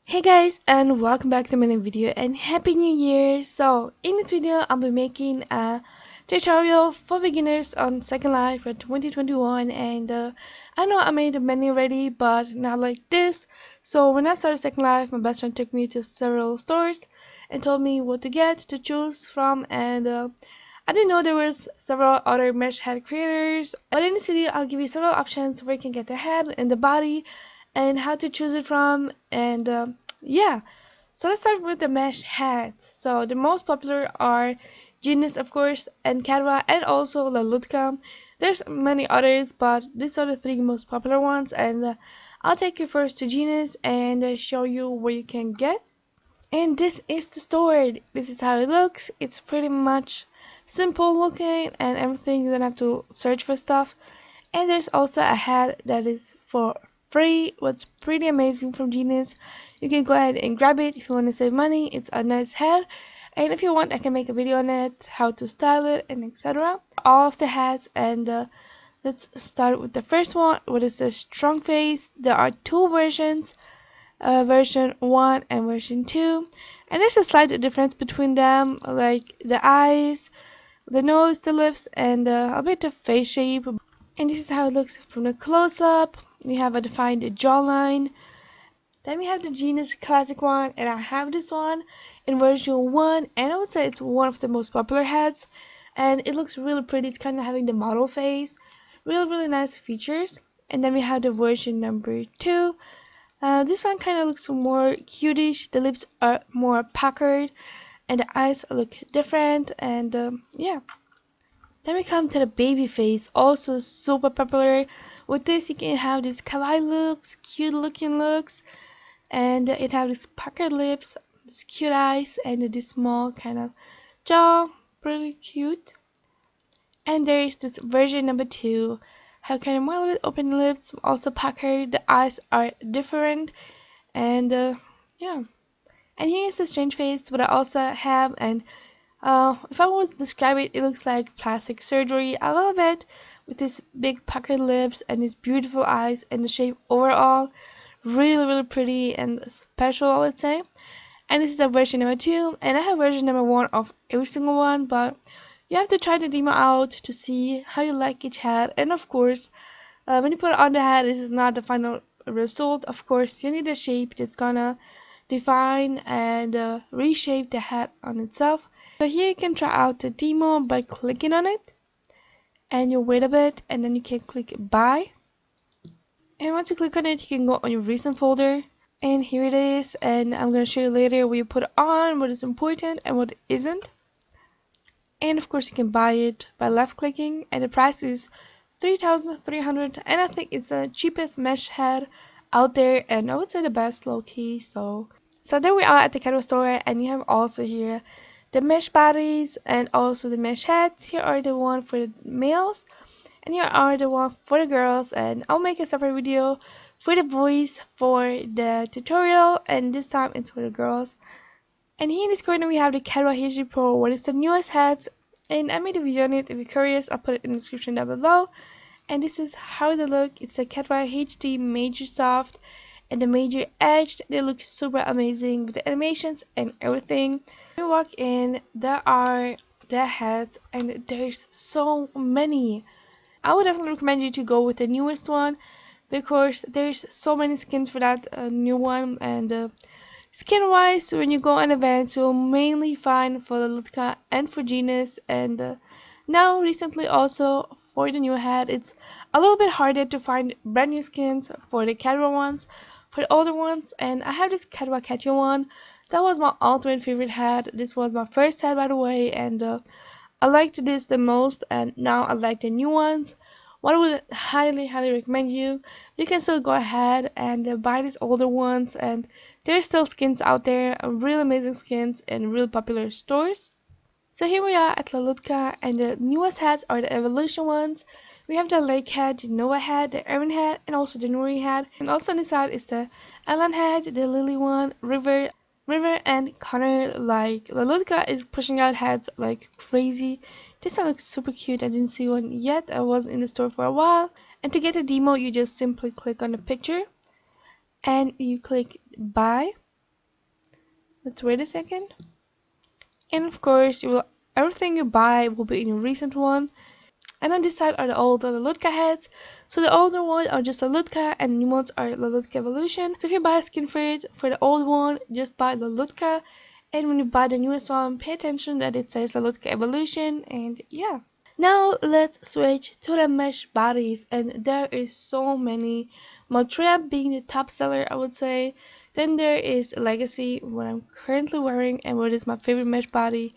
Hey guys, and welcome back to my new video and happy new year. So in this video I'll be making a tutorial for beginners on Second Life for 2021, and I know I made many already but not like this. So when I started Second Life, my best friend took me to several stores and told me what to get to choose from, and I didn't know there was several other mesh head creators, but in this video I'll give you several options where you can get the head and the body and how to choose it from, and yeah. So let's start with the mesh hats. So the most popular are Genus, of course, and Cadva, and also Lalutka. There's many others, but these are the three most popular ones, and I'll take you first to Genus and show you where you can get. And this is the store. This is how it looks. It's pretty much simple looking and everything. You don't have to search for stuff. And there's also a hat that is for free. What's pretty amazing from Genus. You can go ahead and grab it if you want to save money. It's a nice hat. And if you want, I can make a video on it, how to style it, and etc. All of the hats, and let's start with the first one, what is the strong face. There are two versions, version 1 and version 2, and there's a slight difference between them, like the eyes, the nose, the lips, and a bit of face shape. And this is how it looks from the close-up. We have a defined jawline. Then we have the Genus Classic one, and I have this one in version 1, and I would say it's one of the most popular hats, and it looks really pretty. It's kind of having the model face, really nice features. And then we have the version number 2. This one kind of looks more cutish. The lips are more puckered, and the eyes look different, and yeah. Then we come to the baby face, also super popular. With this, you can have these kawaii looks, cute looking looks, and it have these puckered lips, these cute eyes, and this small kind of jaw, pretty cute. And there is this version number 2, have kind of more with open lips, also puckered. The eyes are different, and yeah. And here is the strange face, what I also have, and if I was to describe it, it looks like plastic surgery a little bit, with these big puckered lips and these beautiful eyes, and the shape overall really pretty and special, I would say. And this is the version number 2, and I have version number 1 of every single one, but you have to try the demo out to see how you like each hat. And of course, when you put it on the hat, this is not the final result. Of course, you need a shape that's gonna define and reshape the hat on itself. So here you can try out the demo by clicking on it, and you wait a bit, and then you can click buy. And once you click on it, you can go on your recent folder, and here it is. And I'm going to show you later where you put it on, what is important and what isn't. And of course you can buy it by left clicking, and the price is 3,300, and I think it's the cheapest mesh head out there, and I would say the best low key. So there we are at the Kettlebell store, and you have also here the mesh bodies and also the mesh heads. Here are the one for the males, and here are the one for the girls, and I'll make a separate video for the boys for the tutorial, and this time it's for the girls. And here in this corner we have the Kettlebell Hd Pro, what is the newest heads, and I made a video on it. If you're curious, I'll put it in the description down below. And this is how they look. It's a Kettlebell HD Major Soft and the Major Edged. They look super amazing with the animations and everything. When you walk in, there are the heads, and there's so many. I would definitely recommend you to go with the newest one, because there's so many skins for that new one. And skin wise, when you go on events, you'll mainly find for the Lutka and for Genus, and now recently also for the new head, it's a little bit harder to find brand new skins for the Cadva ones, for the older ones. And I have this Cadva Catchy one. That was my ultimate favorite head. This was my first head, by the way, and I liked this the most, and now I like the new ones. What I would highly recommend you can still go ahead and buy these older ones, and there's still skins out there, real amazing skins in real popular stores. So here we are at Lalutka, and the newest hats are the evolution ones. We have the Lake head, the Noah head, the Erin head, and also the Nuri head. And also on the side is the Ellen head, the Lily one, River, and Connor. Like, Lalutka is pushing out heads like crazy. This one looks super cute. I didn't see one yet. I wasn't in the store for a while. And to get a demo, you just simply click on the picture and you click buy. Let's wait a second. And of course, everything you buy will be in your recent one. And on this side are the older Lalotka heads. So the older ones are just Lalotka and the new ones are Lalotka Evolution. So if you buy a skin for the old one, just buy Lalotka. And when you buy the newest one, pay attention that it says Lalotka Evolution. And yeah. Now let's switch to the mesh bodies, and there is so many. Maltrea being the top seller, I would say. Then there is Legacy, what I'm currently wearing and what is my favorite mesh body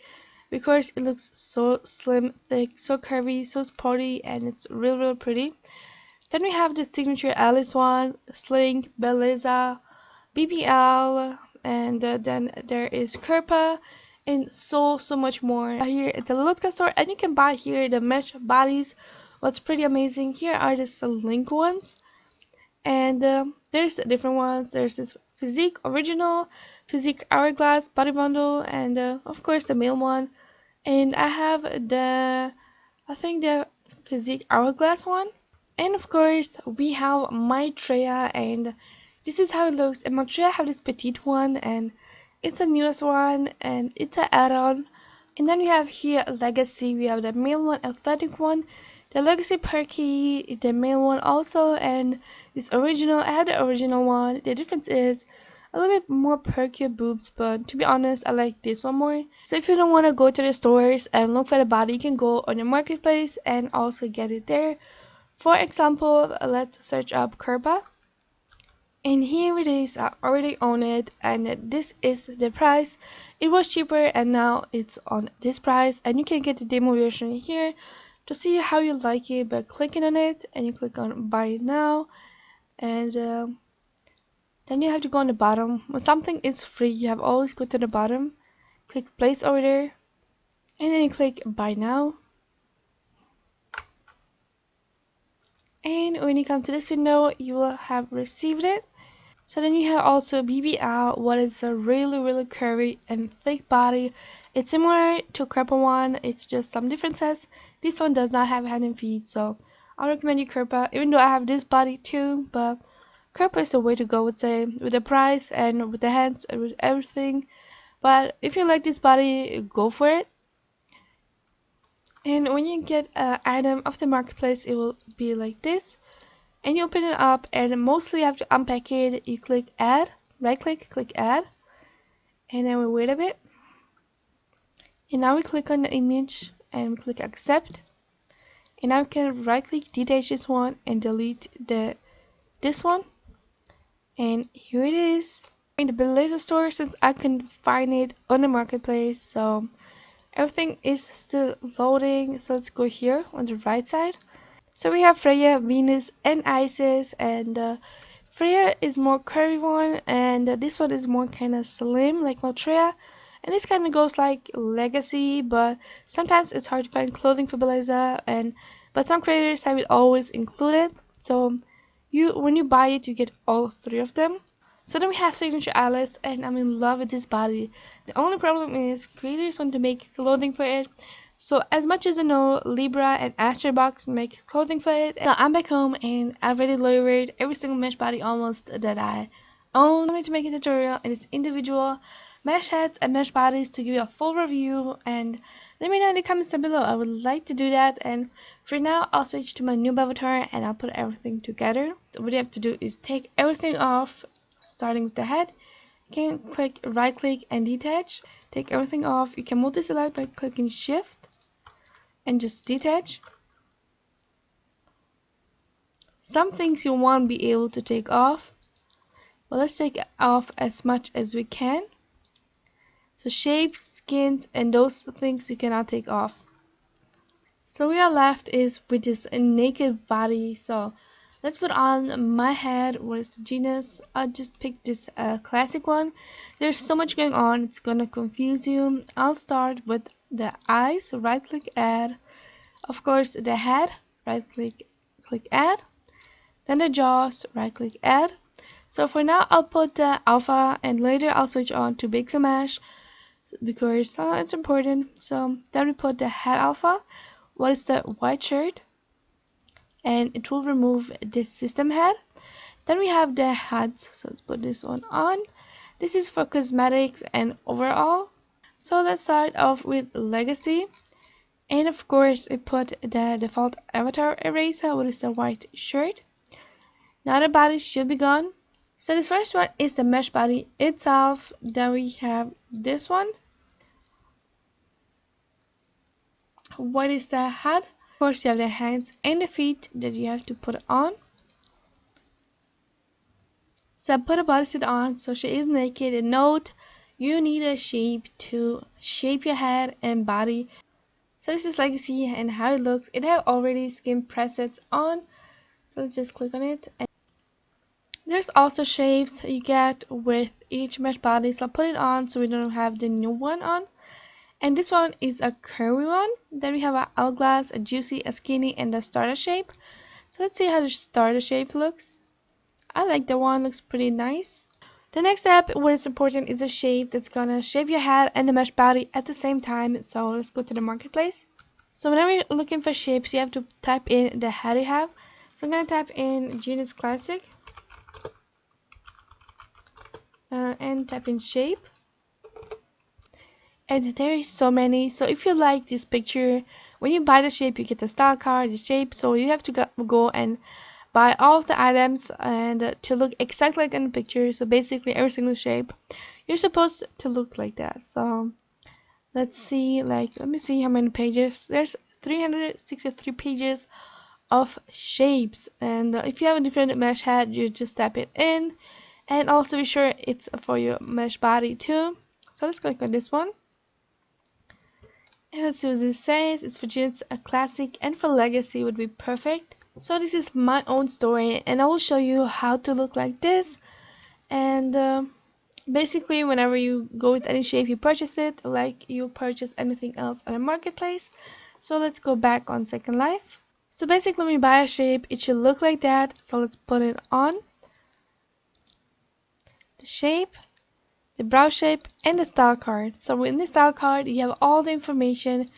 because it looks so slim, thick, so curvy, so sporty, and it's real pretty. Then we have the signature Alice one, Sling, Belleza, BBL, and then there is Kerpa, and so much more here at the Lotka store. And you can buy here the mesh bodies. What's pretty amazing here are the link ones, and there's different ones. There's this Physique Original, Physique Hourglass Body Bundle, and of course the male one. And I have I think the Physique Hourglass one. And of course, we have Maitreya, and this is how it looks. And Maitreya have this petite one, and it's the newest one, and it's an add-on. And then we have here Legacy. We have the male one, athletic one, the Legacy Perky, the male one also, and this original. I had the original one. The difference is a little bit more perky boobs, but to be honest, I like this one more. So if you don't want to go to the stores and look for the body, you can go on the marketplace and also get it there. For example, let's search up Kerba. And here it is, I already own it, and this is the price. It was cheaper and now it's on this price, and you can get the demo version here to see how you like it by clicking on it, and you click on buy now, and then you have to go on the bottom. When something is free, you have always go to the bottom, click place order, and then you click buy now. And when you come to this window, you will have received it. So then you have also BBL, what is a really curvy and thick body. It's similar to Kerpa one, it's just some differences. This one does not have hand and feet, so I recommend you Kerpa, even though I have this body too, but Kerpa is the way to go, I would say, with the price and with the hands and with everything. But if you like this body, go for it. And when you get an item off the marketplace, it will be like this. And you open it up, and mostly you have to unpack it. You click add, right click add, and then we wait a bit. And now we click on the image and we click accept. And now we can right click, detach this one, and delete this one. And here it is in the Belleza store, since I can find it on the marketplace. So everything is still loading. So let's go here on the right side. So we have Freya, Venus, and Isis, and Freya is more curvy one, and this one is more kind of slim, like Maltrea. And this kind of goes like Legacy, but sometimes it's hard to find clothing for Belleza, but some creators have it always included. So when you buy it, you get all three of them. So then we have Signature Alice, and I'm in love with this body. The only problem is creators want to make clothing for it. So as much as I know, Libra and Astrobox make clothing for it. Now I'm back home and I've already layered every single mesh body almost that I own. I'm going to make a tutorial and it's individual mesh heads and mesh bodies to give you a full review, and let me know in the comments down below. I would like to do that, and for now I'll switch to my new avatar and I'll put everything together. So what you have to do is take everything off, starting with the head. You can click right click and detach. Take everything off. You can multi-select by clicking shift and just detach. Some things you won't be able to take off, but let's take off as much as we can. So shapes, skins, and those things you cannot take off. So we are left is with this naked body. So let's put on my head. What is the genus? I just picked this classic one. There's so much going on, it's gonna confuse you. I'll start with the eyes. So right click add. Of course, the head, right click add. Then the jaws, right click add. So for now, I'll put the alpha, and later I'll switch on to big smash because it's important. So then we put the head alpha. What is the white shirt? And it will remove this system head. Then we have the heads. So let's put this one on. This is for cosmetics and overall. So let's start off with legacy. And of course, I put the default avatar eraser, which is the white shirt. Now the body should be gone. So this first one is the mesh body itself. Then we have this one. What is the head? Of course, you have the hands and the feet that you have to put on. So I put a bodysuit on, so she is naked. And note, you need a shape to shape your head and body. So this is legacy and how it looks. It have already skin presets on. So let's just click on it. And there's also shapes you get with each mesh body. So I'll put it on so we don't have the new one on. And this one is a curvy one. Then we have an hourglass, a juicy, a skinny, and a starter shape. So let's see how the starter shape looks. I like the one, looks pretty nice. The next step, what is important, is a shape that's gonna shape your head and the mesh body at the same time. So let's go to the marketplace. So whenever you're looking for shapes, you have to type in the head you have. So I'm gonna type in Genus Classic and type in shape. And there is so many. So if you like this picture, when you buy the shape, you get the style card, the shape. So you have to go and buy all of the items and to look exactly like in the picture. So basically every single shape, you're supposed to look like that. So let's see, let me see how many pages. There's 363 pages of shapes. And if you have a different mesh head, you just type it in. And also be sure it's for your mesh body too. So let's click on this one. And let's see what this says. It's for Genus Classic and for Legacy would be perfect. So this is my own story and I will show you how to look like this. And basically whenever you go with any shape, you purchase it like you purchase anything else on a marketplace. So let's go back on Second Life. So basically when you buy a shape, it should look like that. So let's put it on. The shape, the brow shape, and the style card. So in the style card, you have all the information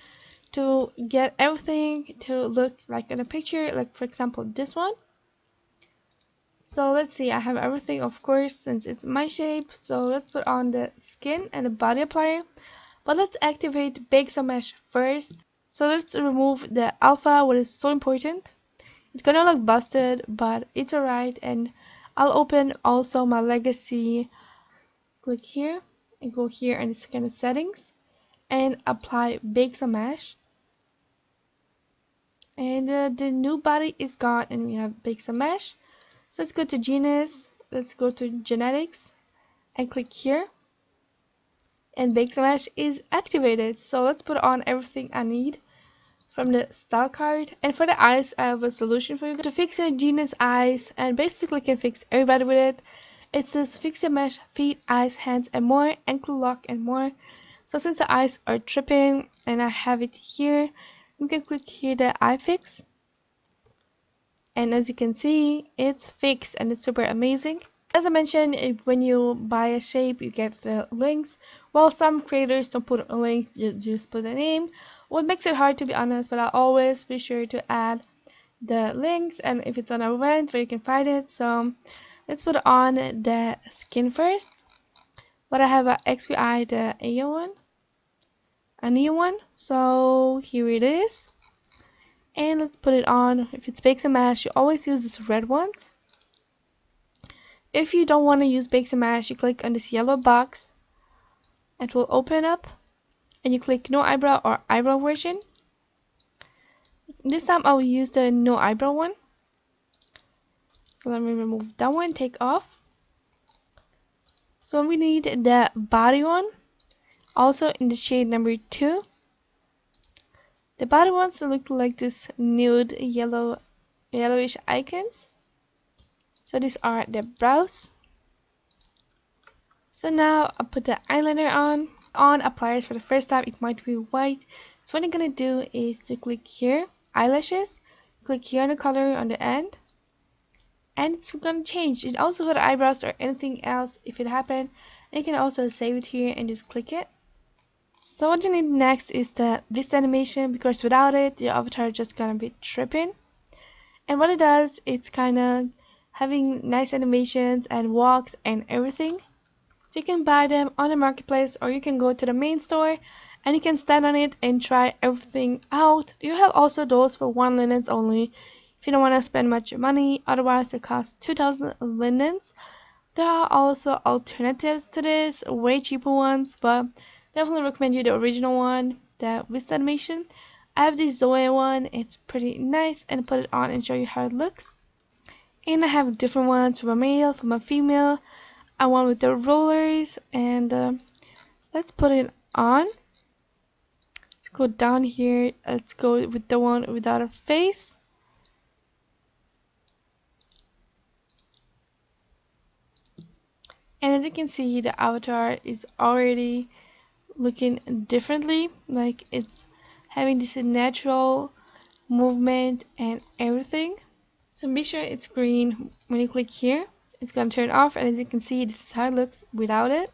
to get everything to look like in a picture, like for example this one. So let's see, I have everything, of course, since it's my shape. So let's put on the skin and the body applier, but let's activate Bake Some Mesh first. So let's remove the alpha, what is so important. It's gonna look busted, but it's alright. And I'll open also my legacy. Click here and go here and it's kind of settings and apply Bake Some Mesh. And the new body is gone and we have Bake Some Mesh. So let's go to Genus, let's go to Genetics and click here. And Bake Some Mesh is activated. So let's put on everything I need from the style card. And for the eyes, I have a solution for you to fix your Genus eyes and basically can fix everybody with it. It says fix your mesh, feet, eyes, hands, and more, ankle lock, and more. So since the eyes are tripping and I have it here, you can click here the eye fix. And as you can see, it's fixed and it's super amazing. As I mentioned, when you buy a shape, you get the links. Well, some creators don't put a link, just put a name. What makes it hard, to be honest, but I always be sure to add the links and if it's on our event where you can find it. So let's put on the skin first. But I have a XVI, the A one, a new one. So here it is. And let's put it on. If it's Bake Some Mash, you always use this red one. If you don't want to use Bake Some Mash, you click on this yellow box. It will open up. And you click no eyebrow or eyebrow version. This time I will use the no eyebrow one. So let me remove that one, take off. So we need the body one, also in the shade number 2. The body ones look like this nude yellowish icons. So these are the brows. So now I'll put the eyeliner on. On appliers for the first time, it might be white. So what I'm gonna do is to click here, eyelashes, click here on the color on the end. And it's gonna change. And also for the eyebrows or anything else, if it happened, you can also save it here and just click it. So what you need next is the this animation, because without it, your avatar is just gonna be tripping. And what it does, it's kind of having nice animations and walks and everything. So you can buy them on the marketplace, or you can go to the main store and you can stand on it and try everything out. You have also those for 1 linens only if you don't want to spend much money. Otherwise, they cost 2,000 linens. There are also alternatives to this, way cheaper ones, but definitely recommend you the original one, the with animation. I have the Zoe one. It's pretty nice, and put it on and show you how it looks. And I have different ones for my male, for my female. I want with the rollers, and let's put it on. Let's go down here. Let's go with the one without a face. And as you can see, the avatar is already looking differently, like it's having this natural movement and everything. So be sure it's green when you click here. It's gonna turn off, and as you can see, this is how it looks without it.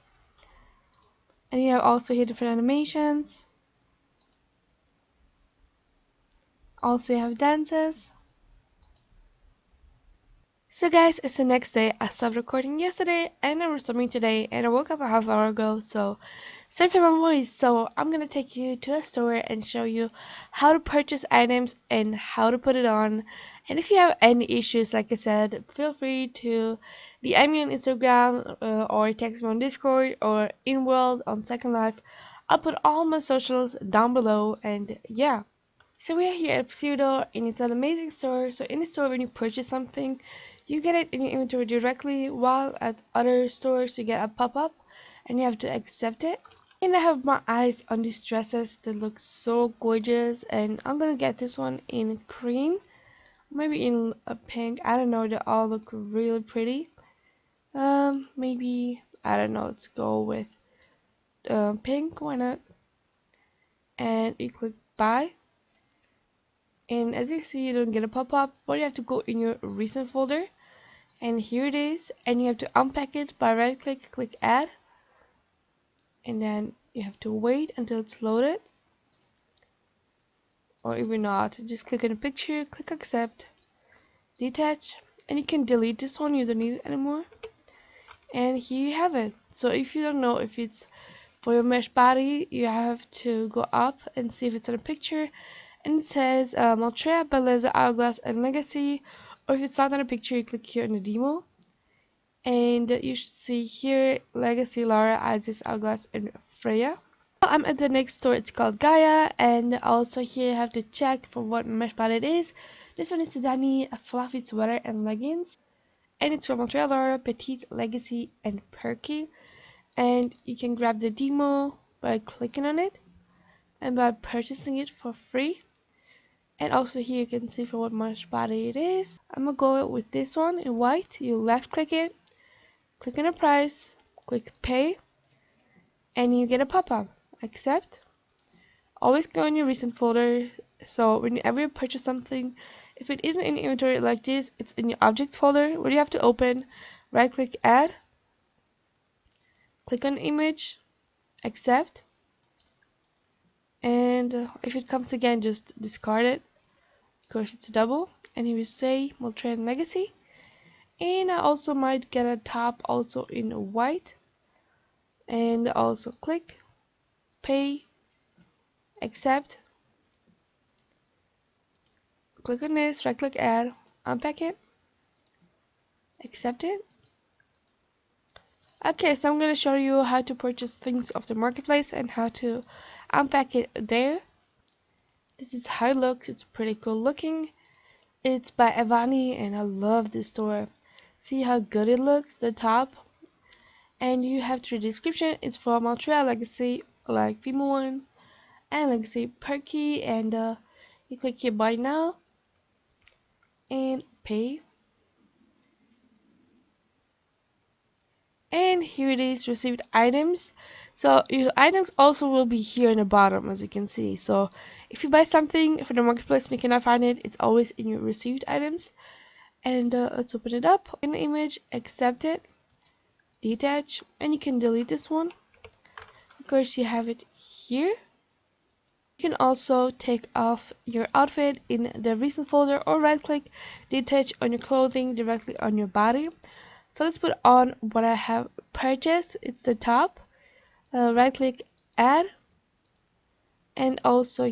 And you have also here different animations. Also you have dances. So guys, it's the next day. I stopped recording yesterday and I'm resuming today, and I woke up a half hour ago, so sorry for my voice. So I'm gonna take you to a store and show you how to purchase items and how to put it on. And if you have any issues, like I said, feel free to DM me on Instagram, or text me on Discord or in World on Second Life. I'll put all my socials down below, and yeah. So we are here at Pseudo, and it's an amazing store. So in the store, when you purchase something, you get it in your inventory directly, while at other stores you get a pop-up and you have to accept it. And I have my eyes on these dresses that look so gorgeous, and I'm gonna get this one in cream, maybe in a pink. I don't know, they all look really pretty. Maybe, I don't know, let's go with pink, why not? And you click buy. And as you see, you don't get a pop-up, but you have to go in your recent folder, and here it is, and you have to unpack it by right click add, and then you have to wait until it's loaded, or even not, just click on the picture, click accept, detach, and you can delete this one, you don't need it anymore. And here you have it. So if you don't know if it's for your mesh body, you have to go up and see if it's in a picture, and it says Moltrea, Belleza, Hourglass, and Legacy. Or if it's not on a picture, you click here in the demo, and you should see here Legacy, Lara, Isis, Hourglass, and Freya. I'm at the next store. It's called Gaia, and also here you have to check for what mesh body it is. This one is Sudani, a fluffy sweater and leggings, and it's from Moltrea, Lara, Petite, Legacy, and Perky. And you can grab the demo by clicking on it and by purchasing it for free. And also here you can see for what mesh body it is. I'm gonna go with this one in white. You left click it, click on the price, click pay, and you get a pop-up. Accept. Always go in your recent folder, so whenever you purchase something, if it isn't in your inventory like this, it's in your objects folder where you have to open, right click add, click on image, accept, and if it comes again, just discard it because it's a double. And here we say Moltran Legacy, and I also might get a top also in white, and also click pay, accept, click on this, right click add, unpack it, accept it. Okay, so I'm going to show you how to purchase things off the marketplace and how to unpack it there. This is how it looks. It's pretty cool looking. It's by Avani, and I love this store. See how good it looks, the top. And you have to read the description. It's from Ultra Legacy, like female one, and Legacy Perky. And you click here buy now and pay. And here it is, received items. So your items also will be here in the bottom, as you can see. So if you buy something from the marketplace and you cannot find it, it's always in your received items. And let's open it up in the image, accept it, detach, and you can delete this one. Of course, you have it here. You can also take off your outfit in the recent folder, or right click, detach on your clothing directly on your body. So let's put on what I have purchased. It's the top. Right click, add, and also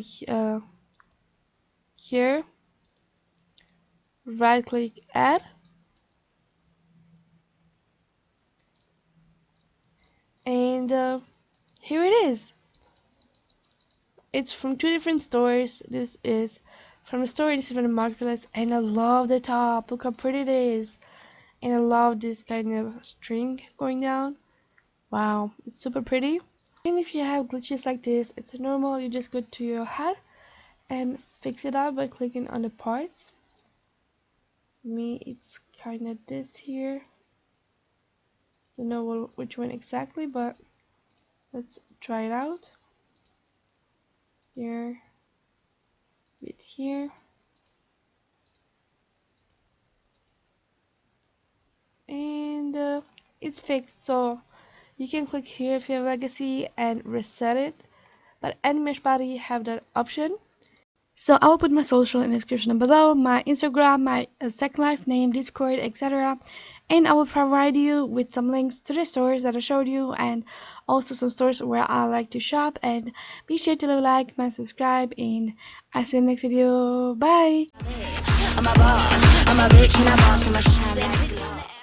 here, right click, add, and here it is. It's from two different stores. This is from the store, this is from the marketplace, and I love the top. Look how pretty it is. And I love this kind of string going down. Wow, it's super pretty. And if you have glitches like this, it's normal. You just go to your hat and fix it out by clicking on the parts. Me, it's kind of this here. Don't know which one exactly, but let's try it out. Here, bit here, and it's fixed. So you can click here if you have legacy and reset it. But any mesh body have that option. So I will put my social in the description below, my Instagram, my Second Life name, Discord, etc. And I will provide you with some links to the stores that I showed you, and also some stores where I like to shop. And be sure to leave a like, comment, subscribe, and I'll see you in the next video. Bye! I'm a boss, I'm a bitch and a boss, I'm a